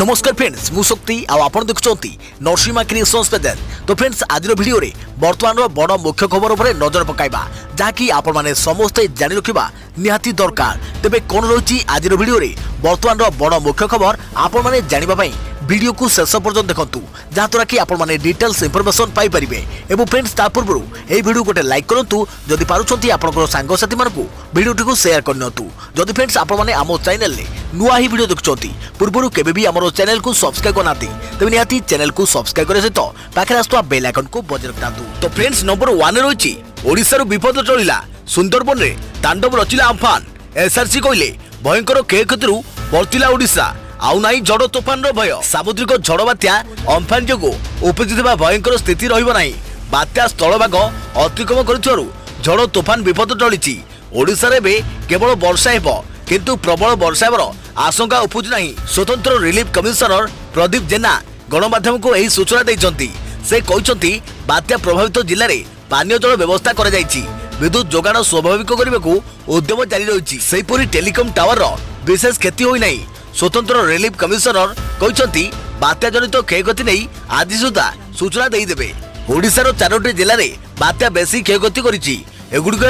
नमस्कार फ्रेंड्स मु शक्ति आपण देखुंती नरसिंहा क्रिएशंस पेज। तो फ्रेंड्स आज वीडियो रे वर्तमान बड़ मुख्य खबर उपर नजर पकाइबा जहाँकि आपण माने समस्ते जानि रखिबा निहाती दरकार। तेबे कोन रही आज वीडियो रे वर्तमान बड़ मुख्य खबर आपण माने जानिबा पई वीडियो को शेष पर्यंत देखंतु जहाँद्वारा कि आपण माने डिटेल्स इंफॉर्मेशन पाई परिबे। एवं फ्रेंड्स ता पूर्व ए वीडियो गोटे लाइक करंतु जदि पारुछंती आपनकर सांग साथी मानकु वीडियो को शेयर करनतु। जदि फ्रेंड्स आपण माने आमो चैनल ले नुआ ही वीडियो देखुछंती पूर्व केबे भी हमरो चैनल को सब्सक्राइब करनाती तबे निहाती चैनल को सब्सक्राइब करे सहित पाखे आस्तुवा बेल आइकन को बजाय रखतातु। तो फ्रेंड्स नंबर 1 रही ओडिसा विपद टळिला सुंदरबन रे तांडव रचिला अम्फान। एसआरसी कहले भयंकर क्षयक्षति वर्तिला ओडिसा आउ नाई झड़ तोफान भय। सामुद्रिक झड़ बात्या अम्फान जो उपजिଥିବା भयंकर स्थिति रहिबो नाही। बात्या स्थलभाग अतिक्रमण करिथिबारु झड़ तोफान विपद टळिछि। ओडिसा रे केवल वर्षा हेबो किंतु प्रबल वर्षा हेबार आशंका उपजु नाही। स्वतंत्र रिलीफ कमिशनर प्रदीप जेना गणमाध्यम को एही सूचना दैछंती। से कहछंती बात्या प्रभावित जिल्ला रे पानीय जल व्यवस्था करा जायछि। विद्युत जोगाण स्वाभाविक करबाकू उद्यम जारी रहिछि। सेहिपरि टेलिकम टावर विशेष क्षति होई नाही। स्वतंत्र रिलीफ कमिशनर कहते बात्या जनित क्षयक्षति नहीं आज सुधा सूचना देदेवे। ओडिशार 4टी जिले में बात्या बेसी क्षयक्षति करिछि। एगुड़िक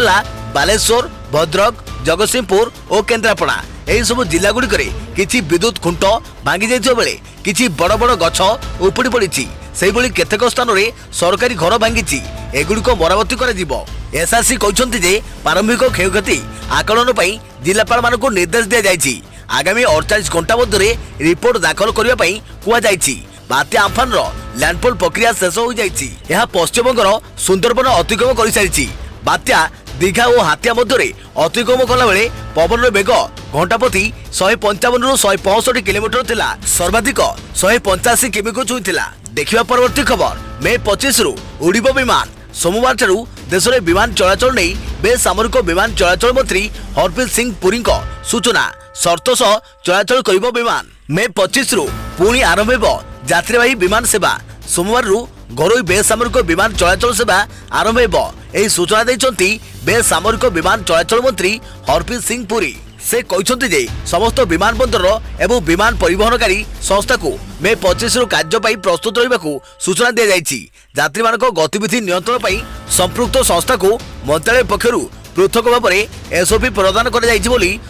बालेश्वर भद्रक जगतसिंहपुर और केन्द्रापड़ा। यही सब जिला गुड़िक किछि विद्युत खुंट भांगी जाइथिबा बेले किछि बड़ बड़ गछ उपुड़ी पड़िछि। सेहिभଳି केतेक स्थान में सरकारी घर भांगी एगुड़िक मरामती करा। एसआरसी कहते जे प्रारंभिक क्षयक्षति आकलन पर जिलापाल मानक निर्देश दिया जाइछि। आगामी 48 घंटा मध्य रिपोर्ट दाखल करने कहुई। बात्या अम्फान लैंडफॉल प्रक्रिया शेष हो जाइछि। यह पश्चिमबंगर सुंदरबन अतिक्रम कर सारी। बात्या दीघा और हाथिया मध्य अतिक्रम कला बेले पवन बेग घंटा प्रति 155 रु 165 किलोमीटर थिला। सर्वाधिक 185 किमी को छुईथिला। देखिबा परवर्ती खबर मे 25 रु उड़िबो विमान। सोमवार ठारू देश में विमान चलाचल नहीं बेसामरिक विमान चलाचल मंत्री हरप्रीत सिंह पुरी सूचना शर्त सह चलाचल करिबो विमान। मे 25 रु पुणी आरंभ हेबो यात्रीवाही विमान सेवा। सोमवार रु घरोई बेसामरिक विमान चलाचल सेवा आरंभ हेबो। एही सूचना दैछंती बेसामरिक विमान चलाचल मंत्री हरप्रीत सिंह पुरी। से कहते जे समस्त विमान बंदर एवं विमान परिवहनकारी संस्था को मे 25 रु कार्य पाई प्रस्तुत रहिबाकू सूचना दिया जाइछि। यात्री मानक गतिविधि नियंत्रण पाई संपृक्त संस्था को मंत्रालय पक्षरु पृथक भाव में एसओपी प्रदान कर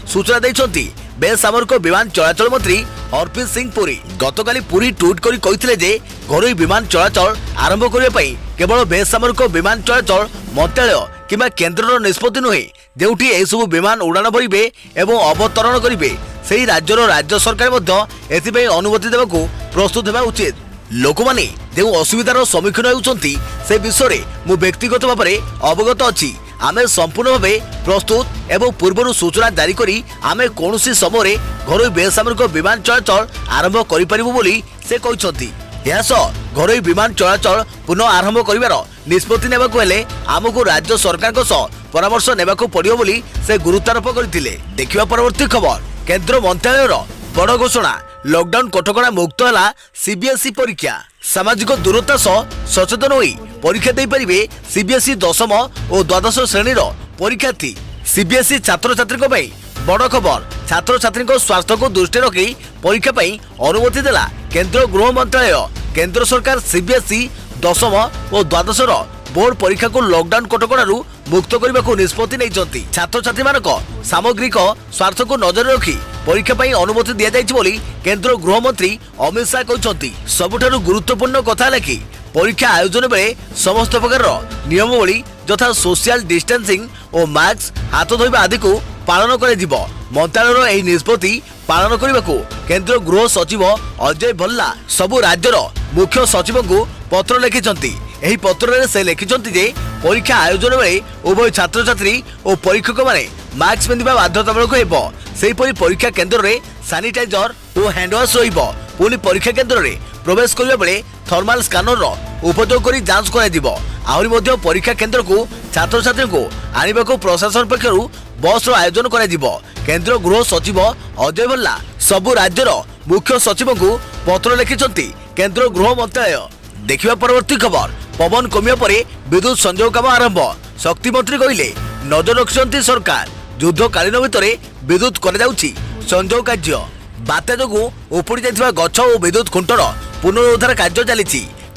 सूचना दैछंती बेसामरिक विमान चलाचल मंत्री हरप्रीत सिंह पुरी। गतकाली पुरी ट्वीट करी कहिथिले जे घरोई विमान चलाचल आरंभ करबा पई केवल बेसामरिक विमान चलाचल मंत्रालय किंबा केन्द्रर निष्पत्ति नुहे। जेउठी एही सब विमान उड़ान भरिबे एवं अवतरण करिबे सेही राज्यर राज्य सरकार मध्य एथिबे अनुमति देबाकू प्रस्तुत हेबा उचित। लोक माने जो असुविधार सम्मुखीन होउछंती से विषय रे मु व्यक्तिगत भाव में अवगत अछि। आमे संपूर्ण भावे प्रस्तुत एवं पूर्व सूचना जारी करी आमे कौनसी समय घरोई बेसामरिक विमान चलाचल आरंभ करिपारिबु बोली से कहछंती। घरोई विमान चलाचल पुनः आरंभ करिवार निष्पत्ति नेबाकू हेले आमको राज्य सरकार सह परामर्श नेबाकू पड़िबो बोली से गुरुत्वारोप करथिले। देखिबा परवर्ती खबर केंद्र मंत्रालयर बड़ घोषणा लॉकडाउन कटकणा मुक्त है सीबीएसई परीक्षा। सामाजिक दूरता सह सचेतन होई परीक्षा दे परिबे सीबीएसई 10म और द्वादश श्रेणीर परीक्षार्थी। सीबीएसई छात्र छात्री बड़ खबर छात्र छात्री स्वास्थ्य को दृष्टि रखी परीक्षा पाई अनुमति देला केंद्र गृह मंत्रालय। केंद्र सरकार सीबीएसई 10म और द्वादशर बोर्ड परीक्षा को लॉकडाउन कटकणु मुक्त करने को निष्पत्ति नहीं। छात्र छात्री मानक सामग्रिक स्वार्थ को नजर रखी परीक्षा पाई अनुमति दिया जाइछि बोली केंद्र गृह मंत्री अमित शाह कहछंती। सबुठारु गुरुत्वपूर्ण कथा है कि परीक्षा आयोजन बेले समस्त प्रकार नियमावली यथा सोशल डिस्टेंसिंग और मास्क हाथ धोइबा आदि को पालन करे जिवो। मंत्रालयर एही निष्पत्ति पालन करने को केंद्र गृह सचिव अजय भल्ला सबु राज्यर मुख्य सचिव को पत्र लिखिछंती। एही पत्र रे से लिखिछंती जे परीक्षा आयोजन बेले उभय छात्र छात्री और परीक्षक माने मास्क पिंधिबा बाध्यतामूलक हेबो। सेहिपरि परीक्षा केंद्र रे सैनिटाइजर और हैंड वाश रहिबो। पुणी परीक्षा केंद्र रे प्रवेश करबा बेले थर्मल स्कैनर उपयोग करी जांच करा जिवो। आहुरी मध्य परीक्षा केंद्र को छात्र छात्री को आनिबा को प्रशासन पक्षरु बस रो आयोजन करा जिवो। केंद्र गृह सचिव अजय भल्ला सबु राज्यर मुख्य सचिव को पत्र लिखिछंती केंद्र गृह मंत्रालय। देखिबा परवर्ती खबर पवन कमिया परे विद्युत संयोग काम आरंभ। शक्ति मंत्री कहिले नजर रखिछंती सरकार युद्धकालीन भितर विद्युत करा जाउछि संयोग कार्य। बात्या जोगु उपुड़ी जाइथिबा गछ और विद्युत खुंटर पुनरुद्धार कार्य चली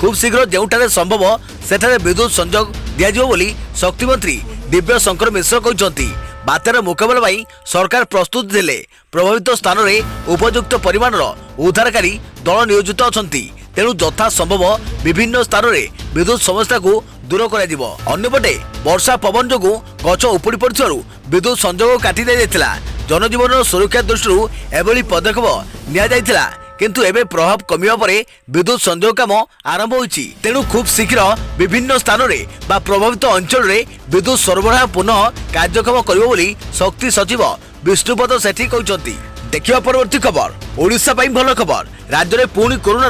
खूब शीघ्र जोठारे संभव सेठारे विद्युत संजोग दियाजिबो बोली शक्ति मंत्री दिव्य शंकर मिश्र कहते। बात्यार मुकाबला पाई सरकार प्रस्तुत थिले। प्रभावित स्थान में उपयुक्त परिमाणर उद्धारकारी दल नियोजित अछंती। तेणु यथा संभव विभिन्न स्थान में विद्युत समस्या को दूर कर। अन्यपटे वर्षा पवन जोगु गछ उपुड़ी पड़ू विद्युत संजोग काटी दिया। जनजीवन सुरक्षा दृष्टि एभली पदक्षेप निया किंतु एबे प्रभाव कमिबा परे विद्युत संजोग काम आरंभ होईछि। तेणु खूब शीघ्र विभिन्न स्थान में बा प्रभावित अंचल में विद्युत सरबराह पुनः कार्यक्षम करिबो बोली शक्ति सचिव विष्णुपद सेठी कहते। देखिबा परवर्ती खबर ओडिशा पई भल खबर। राज्य में पुणी कोरोना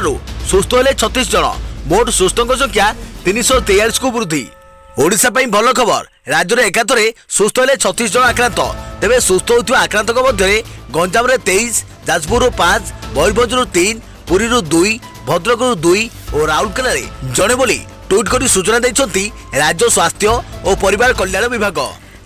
सुस्थ हेले 36 जन। मोट सुस्थों संख्या 343 को वृद्धि। ओडिशा पई भल खबर। राज्य में एकाथरे सुस्थ हेले 36 जन आक्रांत। तेबे सुस्थ होइथिबा आक्रांतक मध्य गंजाम रे 23, जाजपुर 5, मयूरभंज 3, पुरी 2, भद्रक 2 और राउरकेला जड़े बोली ट्वीट कर सूचना देते राज्य स्वास्थ्य और परिवार कल्याण विभाग।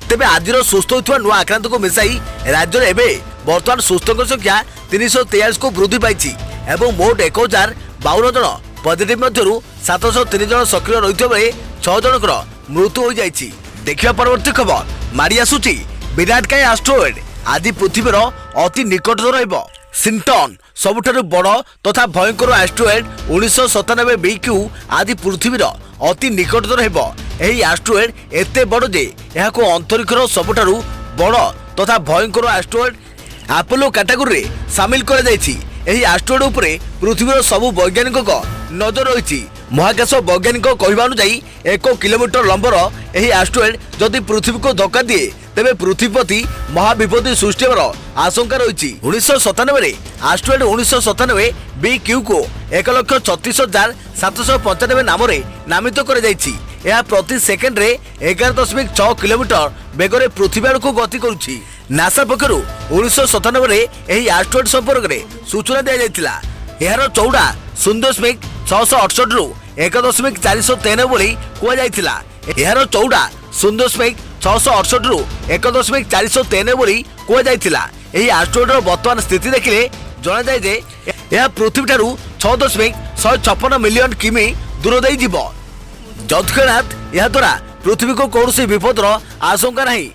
तेबे आज सुस्थ होइथिबा नुआ आक्रांत को मिसाई राज्य में एबे वर्तमान सुस्थों संख्या 343 को वृद्धि पाई एवं मोट 1052 जन पॉजिटिव मध्यरु 703 जन सक्रिय रहिथिबा बेले 6 जनकर मृत्यु हो जाइछि। देखिबा परवर्ती खबर मारी आसुछि विराटकाय एस्ट्रॉयड आदि पृथ्वीर अति निकटतर रहइबो। सिंटन सबुठारु बड़ तथा भयंकर एस्ट्रॉयड 1997 BQ आदि पृथ्वीर अति निकटतर हेबो। एही एस्ट्रॉयड एते बड़ जे एहाको अंतरिक्षर सबुठारु बड़ तथा भयंकर एस्ट्रॉयड अपोलो कैटेगरी रे शामिल कर जाइछि। एही एस्ट्रॉयड उपरे पृथ्वीर सबु वैज्ञानिक नजर रहिछि। महाकाश वैज्ञानिक कहवा अनुसायी 1 किलोमीटर लंबर एही एस्ट्रॉयड जदि पृथ्वी को धक्का दिए तेबे पृथ्वी प्रति महाविपत्ति सृष्टि होबार आशंका रही। 1997 एस्ट्रॉयड 1997 BQ को 1,36,795 नाम नामित कर प्रति सेकेंड रे 11.6 किलोमीटर बेगर पृथ्वी आड़ को गति करुछि। नासा पक्षर 1997 एही एस्ट्रॉयड संपर्क में सूचना दी जाइतिला। यार चौड़ा 0.668 रु 1.413 बोली कुआ जाइतिला। यार चौड़ा 0.668 रु 1.413 बोली कुआ जाइतिला। एही एस्ट्रॉयडर वर्तमान स्थिति देखिले जना जाय जे यह पृथ्वी ठारू 6.156 मिलियन किमी दूर देई जिवो। जदकनाथ यह द्वारा पृथ्वी को कौन विपदर आशंका नहीं।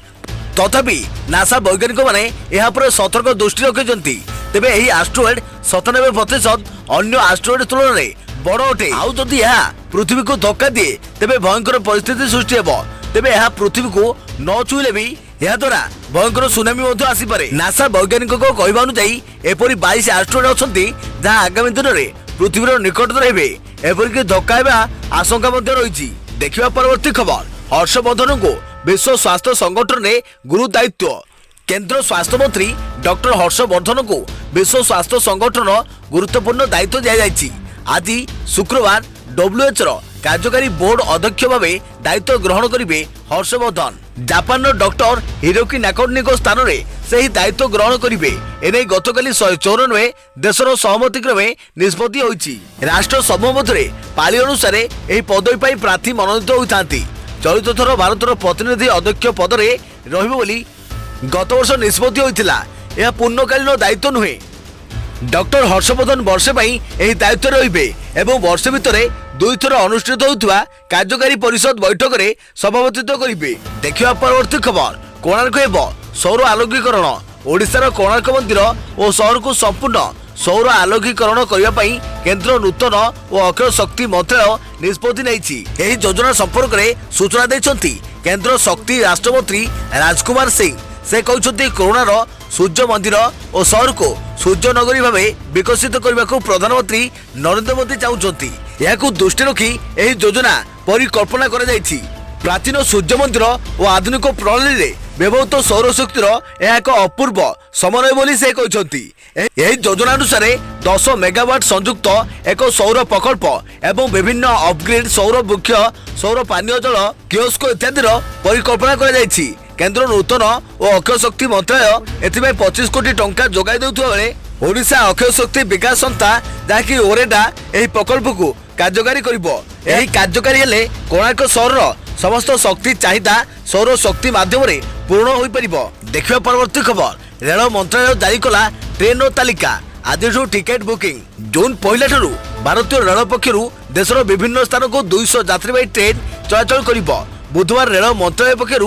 तथापि नासा वैज्ञानिक माने यह पर सतर्क दृष्टि रखिछन्ति। तेबे एही एस्ट्रॉयड 97% अन्य एस्ट्रॉयड तुलन में बड़ अटे। आउ जदि यह पृथ्वी को धक्का दिए तेबे भयंकर परिस्थिति सृष्टि हेबो। तेबे यह पृथ्वी को न छुईले भी यह द्वारा भयंकर सुनामी मध्य आसी पारे। नासा वैज्ञानिक कहवा अनुसायी एपरी 22 एस्ट्रॉयड अछन्ति जहाँ आगामी दिन में पृथ्वीर निकटतर हेबे एपरिक धक्का हेबा आशंका मध्य रही। देखिबा परवर्ती खबर हर्षवर्धन को विश्व स्वास्थ्य संगठन ने गुरु दायित्व। केंद्र स्वास्थ्य मंत्री डॉक्टर हर्षवर्धन को विश्व स्वास्थ्य संगठन गुरुत्वपूर्ण दायित्व दिया जायछि। आज शुक्रवार WHO कार्यकारी बोर्ड अध्यक्ष भाव दायित्व ग्रहण करेंगे हर्षवर्धन। जापान डॉक्टर हिरोकी नाकोनी स्थान में से दायित्व ग्रहण करेंगे। एने गतकाली 194 देशर सहमति क्रमे निष्पत्ति होईछि। राष्ट्र समूह मध्य पाली अनुसार यह पदवी पाई प्रार्थी मनोनीत होती। चलित थर भारतर प्रतिनिधि अध्यक्ष पद में रहिबो बोली गत वर्ष निष्पत्ति होइथिला। यह पूर्णकालीन दायित्व नुहे। डॉक्टर हर्षवर्धन वर्षे पाई एही दायित्व रहिबे एवं वर्ष भितरे 2 थर अनुष्ठित होउथवा कार्यकारी परिषद बैठक में सभापतित्व करिबे। देखिबा परवर्ती खबर कोणार्क हेबो सौर आलोकीकरण। ओडिशार कोणार्क मंदिर और शहर को संपूर्ण सौर आलोकीकरण करने पाई केंद्र नूतन और अक्षय शक्ति मंत्रालय निष्पत्ति नेइछि। एही योजना संपर्क में सूचना दैछन्ति केंद्र शक्ति राष्ट्रमंत्री राजकुमार सिंह। से कहते कोरोनार सूर्य मंदिर और शहर को सूर्य नगरी भाव विकसित करने को प्रधानमंत्री नरेंद्र मोदी चाहते। यह दृष्टि रखी यह योजना परिकल्पना कर प्राचीन सूर्य मंदिर और आधुनिक प्रणाली रे व्यवहृत सौर शक्तिर यह एक अपूर्व समन्वय बोली से कहते। यह योजना अनुसार 10 मेगावाट संयुक्त एक सौर प्रकल्प एवं विभिन्न अपग्रेड सौर वृक्ष सौर पानीय जल कियोस्क इत्यादि परिकल्पना कर केंद्र नूतन और अक्षय शक्ति मंत्रालय एथिबे 25 कोटी टंका जोगाई देउथुवा बेले ओडिशा अक्षय शक्ति विकास संस्था जाकि ओरेडा एही प्रकल्प को कार्यकारी करिवो। एही कार्यकारी हेले कोणार्क शहर समस्त शक्ति चाहिदा सौर शक्ति माध्यम पूर्ण होई परिबो। देखिबा परवर्ती खबर रेल मंत्रालय जारी कला ट्रेन तालिका। आज टिकेट बुकिंग जून 1 ठारू भारतीय रेल पक्षर देशर विभिन्न स्थान को 200 यात्रीवाही ट्रेन चलाचल करिबो। बुधवार रेल मंत्रालय पक्षर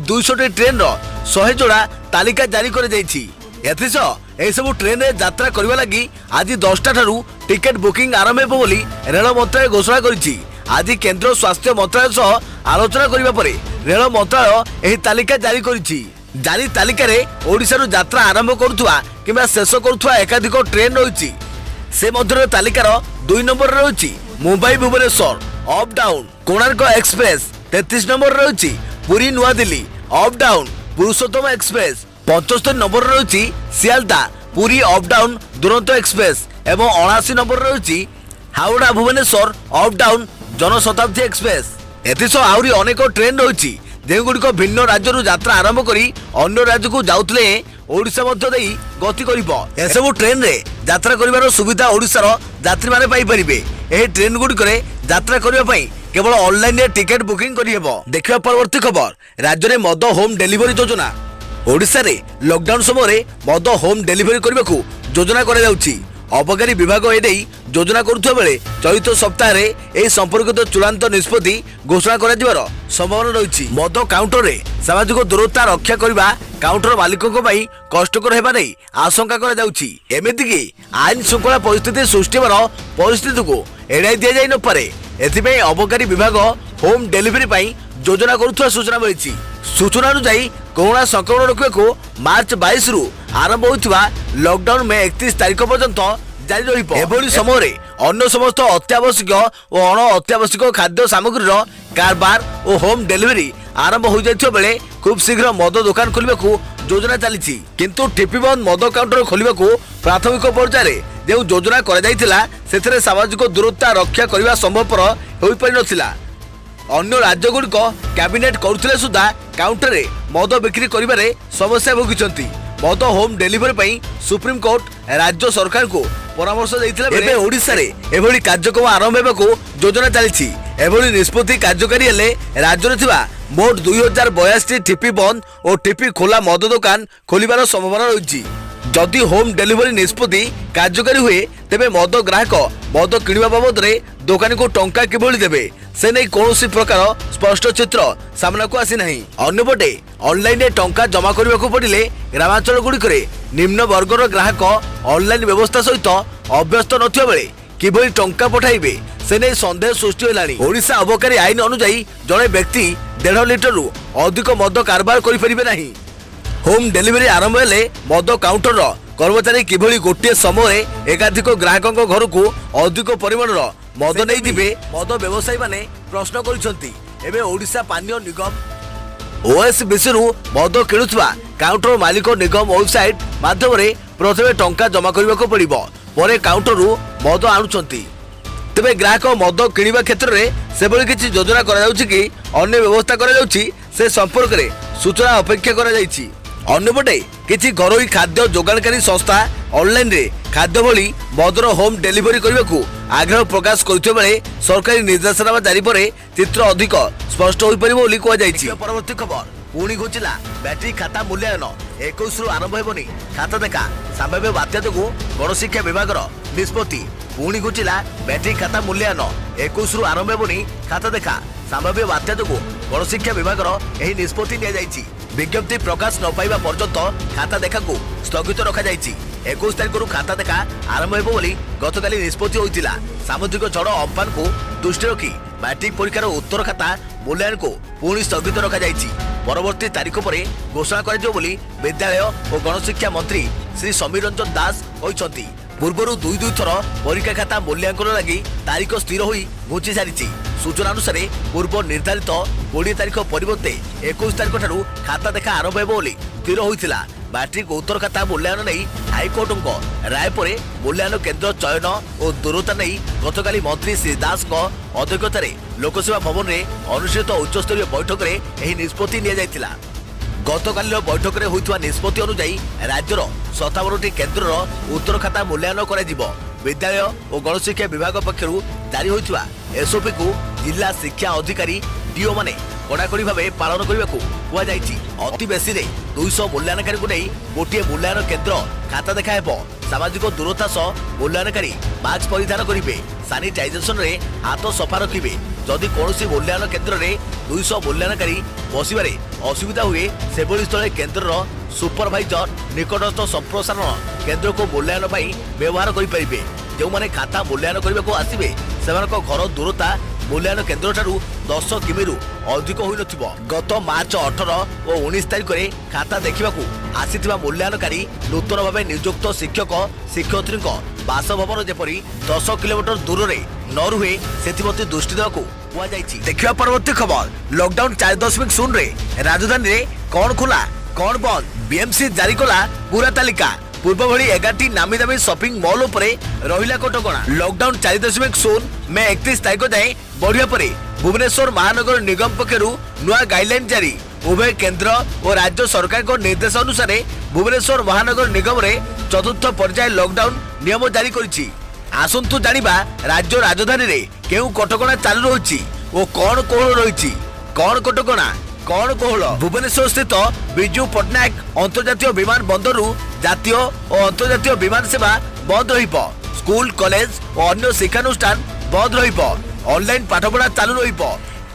200 ट्रेन 100 जोड़ा तालिका जारी कर सब ट्रेन में यात्रा करने लगी आज 10टा ठारू टिकेट बुकिंग आरंभ हो बोली रेल मंत्रालय घोषणा करिछि। आज केंद्र स्वास्थ्य मंत्रालय सह आलोचना करने पर रेल मंत्रालय तालिका जारी करिछि। जारी तालिका रे ओडिशा रु यात्रा आरंभ करुवा किंबा शेष करुवा एकाधिक ट्रेन रही से मध्य तालिकार 2 नंबर रही Mumbai Bhubaneswar up down Konark express 33 number रही पुरी नुआ Delhi up down Purushottam express 75 number रही Sealdah Puri up down Duronto express एवं 79 नंबर रही Howrah Bhubaneswar up down Janshatabdi express. एथिसह आहुरी अनेक ट्रेन रही जेगुड़िक भिन्न राज्य यात्रा आरंभ करी अन्य राज्य को जाउतले ओडिशा मध्य देई गति करिबो। एसबु ट्रेन रे यात्रा करिवार सुविधा ओडिशार यात्री माने पाई परिबे। एही ट्रेन गुड़िक यात्रा करिबा पई केवल ऑनलाइन रे टिकेट बुकिंग करि हेबो। देखिबा परवर्ती खबर राज्य रे मद होम डिलीवरी योजना। ओडिशा रे लॉकडाउन समय मद होम डिलीवरी करने को योजना करा जाउछि। अबकारी विभाग ए योजना करुवा बेले चलित सप्ताह में संपर्कित चूड़ांत निष्पत्ति घोषणा कर संभावना रही। मद काउंटर रे सामाजिक दूरता रक्षा करने काउंटर मालिकों कष्टकर होगा नहीं आशंका करमितिकी आईन श्रृंखला परिस्थिति सृष्टि परिस्थिति को एड़ाई दि जाई न पारे। एथिपाई अबकारी विभाग होम डिलीवरी योजना करुवा सूचना मिली। सूचना अनुसार कोरोना संक्रमण रोकने मार्च 22 रु आरंभ होता लॉकडाउन में 31 तारीख पर्यंत जारी रही समय अन्य समस्त अत्यावश्यक और अण अत्यावश्यक खाद्य सामग्री कारबार और होम डिलीवरी आरंभ हो जाइथिबा बेले खूब शीघ्र मद दुकान खोलने को योजना चली। किंतु टिपी बंद मद काउंटर खोलने को प्राथमिक पर्यायर जो योजना कर सामाजिक दूरता रक्षा करने संभवपर हो पारि नथिला। अन्य राज्य गुड़िक कैबिनेट करुले सुधा काउंटर रे मद बिक्री करिबारे समस्या भोगिचंती। मद होम डिलीवरी पई सुप्रीम कोर्ट राज्य सरकार को परामर्श देइथिला बेले ओडिसा रे एभली कार्यक्रम आरंभ हेबाको योजना चली। एभली निष्पत्ति कार्यकारी हेले राज्य रे थिबा मोट 2082 टिपी बंद और टिपी खोला मद दुकान खोलिबार संभावना रही। जदि होम डिलीवरी निष्पत्ति कार्यकारी हुए तेबे मद ग्राहक मद किणवा बाबद रे दुकानी को टंका किभली देबे से नहीं कौन प्रकार स्पष्ट चित्र सामना को आसी नहीं। अन्यपटे ऑनलाइन रे टंका जमा करने को पड़िले ग्रामांचल गुड़िक निम्न वर्गर ग्राहक ऑनलाइन व्यवस्था सहित अभ्यस्त नथिबा बेले किभली टंका पठाइबे से नहीं संदेह सृष्टि होलानी। ओडिशा अबकारी आईन अनुसार जड़े व्यक्ति 1.5 लिटर रु अधिक मद कारबार करि परिबे नहीं। होम डिलीवरी आरंभ हेले मद काउंटर कर्मचारी किभली गोटे समय एकाधिक ग्राहकों घर को अधिक परिमाण मद नहीं दिबे मद व्यवसायी माने प्रश्न करिसंती। एबे ओडिशा पानीय निगम ओएसबीसी रु मद किणुवा काउंटर मालिक निगम वेबसाइट माध्यम प्रथमे टंका जमा करने को पड़िबो परे काउंटर रु मद आणुचंती। तेबे ग्राहक मद किणवा क्षेत्र में से भली किछि योजना करा जाउछि कि अन्य व्यवस्था करा जाउछि से संपर्क रे सूचना अपेक्षा करा जाइछि। अन्यपटे किछि घरोई खाद्य जोगाणकारी संस्था ऑनलाइन रे खाद्य भली मदर होम डिलीवरी करने को आग्रह प्रकाश करते बेले सरकारी निर्देशनामा जारी पर चित्र अधिक स्पष्ट हो पारिबो बोली कहा जाइछि। परवर्ती खबर पुणी घुचिला बैटरी खाता मूल्यांकन 21 रु आरंभ हेबनी खाता देखा संभाव्य बात्या जो गणशिक्षा विभाग निष्पत्ति। पुणी घुचिला बैटरी खाता मूल्यांकन 21 रु आरंभ हेबनी खाता देखा संभाव्य बात्या जो गणशिक्षा विभाग निष्पत्ति नि विज्ञप्ति प्रकाश न पाइबा पर्यंत खाता देखा को स्थगित रखा जाइछि। 21 तारीख रु खाता देखा आरंभ हेबो बोली गतकाली निष्पत्ति होइतिला। सामुद्रिक झड़ अम्फान को दृष्टि रखी मैट्रिक परीक्षार उत्तर खाता मूल्यांकन को पुणी स्थगित रखा जाइछि। परवर्ती तारीख पर घोषणा कर बोली विद्यालय और गणशिक्षा मंत्री श्री समीर रंजन दास कहते। पूर्वर 2 थर परीक्षा खाता मूल्यांकन लगी तारीख स्थिर होई घुंची सारी। सूचना अनुसार पूर्व निर्धारित 20 तारीख परिवर्ते 21 तारीख ठारू खाता देखा आरंभ हेबो बोली स्थिर होइतिला। मैट्रिक उत्तर खाता मूल्यांकन नहीं हाइकोर्ट राय पर मूल्यांकन केन्द्र चयन और दूरता नहीं गतकाली मंत्री श्री दास अध्यक्षतार लोकसेवा भवन में अनुष्ठित उच्चस्तरीय बैठक में निष्पत्ति निया। गतकाल बैठक में होइतवा निष्पत्ति अनुसार राज्यर 57टी केन्द्र उत्तर खाता मूल्यांकन करा। विद्यालय और गणशिक्षा विभाग पक्षर जारी होइतवा एसओपी को जिला शिक्षा अधिकारी डीओ माने कड़ाकड़ी भाव पालन करने को कहुଯାଇଛି। अति बेसी 200 मूल्यांकन को नहीं गोटे मूल्यांकन केन्द्र खाता देखा सामाजिक दूरता सह मूल्यांकन मास्क परिधान करेंगे, सानिटाइजेशन रे हाथ सफा रखिए। जदि कौन मूल्यांकन केन्द्र में 200 मूल्यांकन बसवे असुविधा हुए से स्थले केन्द्र सुपरभाइजर निकटस्थ संप्रसारण केन्द्र को मूल्यांकन व्यवहार करेंगे। जो मैंने खाता मूल्यांकन करने को आसवे से घर दूरता मूल्यांकन केन्द्र ठारू 10 किमी अधिक हो गत मार्च 18 और 19 तारिख में खाता देखा आसीथिबा मूल्यांकनकारी नूतन भाव नियुक्त शिक्षक शिक्षयित्री बासभवन जेपरी 10 किलोमीटर दूर में न रुहे से दृष्टि देवाक कहुଯାଇଛି। देखिबा परवर्ती खबर। लॉकडाउन 4.0 रे राजधानी रे कौन खोला कौन बंद, बीएमसी जारी कला पूरा तालिका। पूर्व भली 11टी नामी दामी शॉपिंग मॉल उपरे रहिला कटकणा। लॉकडाउन 4.0 में 31 तारिख जाए बढ़िया परे भुवनेश्वर महानगर निगम पक्षरु नुआ गाइडलाइन जारी। उभय केंद्र और राज्य सरकार को निर्देश अनुसार भुवनेश्वर महानगर निगम रे चतुर्थ पर्याय लॉकडाउन नियम जारी करिछि। आसंतु जानिबा राज्य राजधानी रे केउ कटकणा चालू रहिछि ओ कोन कोहल रहिछि। कोन कटकणा कौन कोहल। भुवनेश्वर स्थित विजु पट्टनायक अंतर्जातीय विमान बंदरु जातीय और अंतर्जातीय विमान सेवा बंद रहिबो। स्कूल कॉलेज और अन्य शिक्षानुष्ठान बंद रहिबो। ऑनलाइन पाठपढ़ा चालू रहिबो।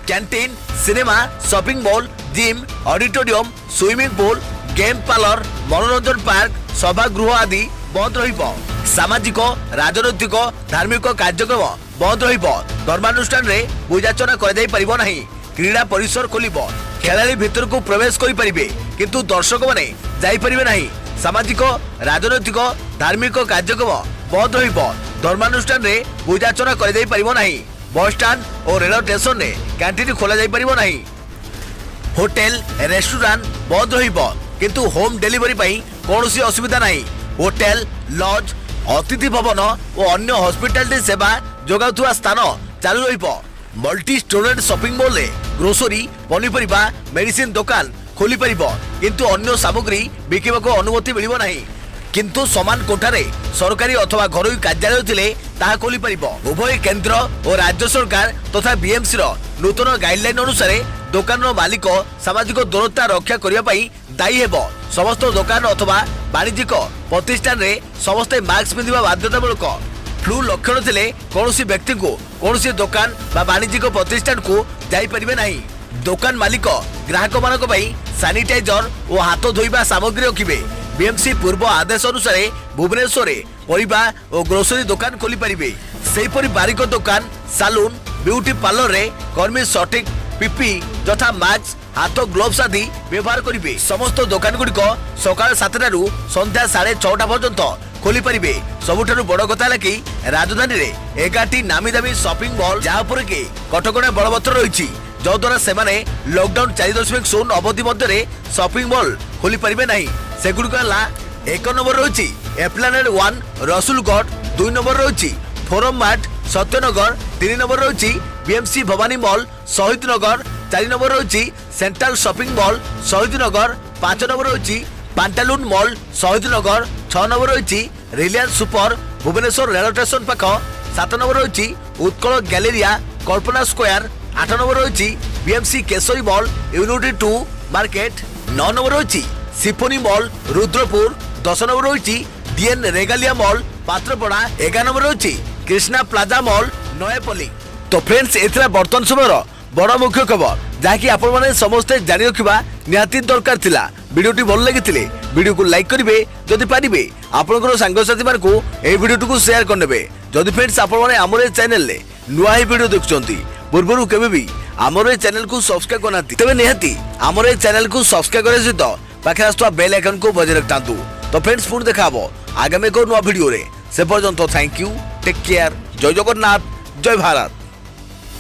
Canteen cinema shopping mall gym auditorium swimming pool game parlour मनोरंजन पार्क सभागृह आदि बंद रहिबो। सामाजिक राजनैतिक धार्मिक कार्यक्रम बंद रहिबो। धर्मानुष्ठान रे पूजार्चना कर जाई परिबो नाही। क्रीड़ा परिसर खोलिबो। खेलाड़ी भीतर को प्रवेश करि परिबे किंतु दर्शक माने जाई परिबे नाही। सामाजिक राजनैतिक धार्मिक कार्यक्रम बंद रहिबो। धर्मानुष्ठान रे पूजार्चना कर जाई परिबो नाही। बस स्टैंड और रेल स्टेशन रे कैंटीन खोला जाई परिबो नाही। होटल रेस्टोरेंट बंद रहिबो किंतु होम डिलीवरी पई कोनोसी असुविधा नाही। होटल लॉज अतिथि भवन और अन्य हॉस्पिटल सेवा जोगाउथुवा स्थान चालू रहिबो। मल्टी स्टोरेज शॉपिंग मॉल रे ग्रोसरी पनीपरिबा मेडिसिन दुकान खोली परिबो किंतु अन्य सामग्री बिकिबाको अनुमति मिलिबो नाही। किंतु समान कोठारे सरकारी अथवा घरोई कार्यालय थिले ताहा खोली परिबो। उभय केंद्र और राज्य सरकार तथा बीएमसी रो नूतन गाइडलाइन अनुसार दुकान मालिक सामाजिक दूरता रक्षा करिया पई दायी हेबो। समस्त दुकान अथवा वाणिज्यिक प्रतिष्ठान रे समस्त मास्क पिंधिबा बाध्यतामूलक। फ्लू लक्षण थिले कौनसी व्यक्ति को कौनसी दुकान बा वाणिज्यिक प्रतिष्ठान को जाई परिबे नाही। दुकान मालिक ग्राहक मानक पई सैनिटाइजर और हाथ धोइबा सामग्री रखिबे। बीएमसी पूर्व आदेश अनुसार भुवनेश्वर रे परिबा और ग्रोसरी दुकान खोली परिबे। सेहीपरि बारिक दुकान सालून ब्यूटी पार्लर रे कर्मी सठिक पीपी तथा मास्क हाथ ग्लोव्स आदि व्यवहार करिवे। समस्त दुकान गुड़िक सकाळ 7टा रु संध्या 6:30 पर्यंत खोली परिबे। सबुठारु बड़ कथा है कि राजधानी रे 11टी नामी दामी शॉपिंग मॉल जहाँ पर कि कटकणा बलवत्तर रही जद्वारा से लॉकडाउन 4.0 अवधि मध्य शॉपिंग मॉल खोली परिबे नहीं। सेगुड़िक है 1 नंबर रही एप्लानेड 1 रसुलगढ़, 2 नंबर रही फोरम मार्ट सत्यनगर, 3 नंबर रही बीएमसी भवानी मॉल शहीद नगर, 4 नंबर रही सेंट्रल शॉपिंग मॉल शहीद नगर, 5 नंबर रही पांटालुन मॉल शहीद नगर, 6 नंबर रही Reliance super Bhubaneswar rail station पाख, 7 नंबर रही उत्कल गैलेरिया कल्पना स्क्वायर, 8 नंबर रही BMC Kesari mall unity 2 market, 9 number रही सिफोनी मॉल रुद्रपुर, 10 नंबर रही DN Regalia mall Patrapada, 11 number रही कृष्णा प्लाजा मॉल नयापल्ली। तो फ्रेंड्स एथरा वर्तमान समय बड़ मुख्य खबर जहाँकि आपण मैंने समस्ते जानी रखा निहाती दरकार थिला। वीडियोटी भल लगी वीडियो को लाइक करेंगे जदि पारे आपंकर सांगसाथी मानक यह वीडियो को शेयर करने। जदि फ्रेंड्स आपने आमर चैनल नुआ ही वीडियो देखुं पूर्वर केवे भी आमर चैनल को सब्सक्राइब करना तेज निहाती आमर चैनल को सब्सक्राइब करने सहित पाखे आसुवा बेल आइकन को बजाय रखता। तो फ्रेंड्स पुणी देखा आगामी एक नुआ वीडियो से पर्यंत थैंक यू, टेक केयर, जय जगन्नाथ, जय भारत।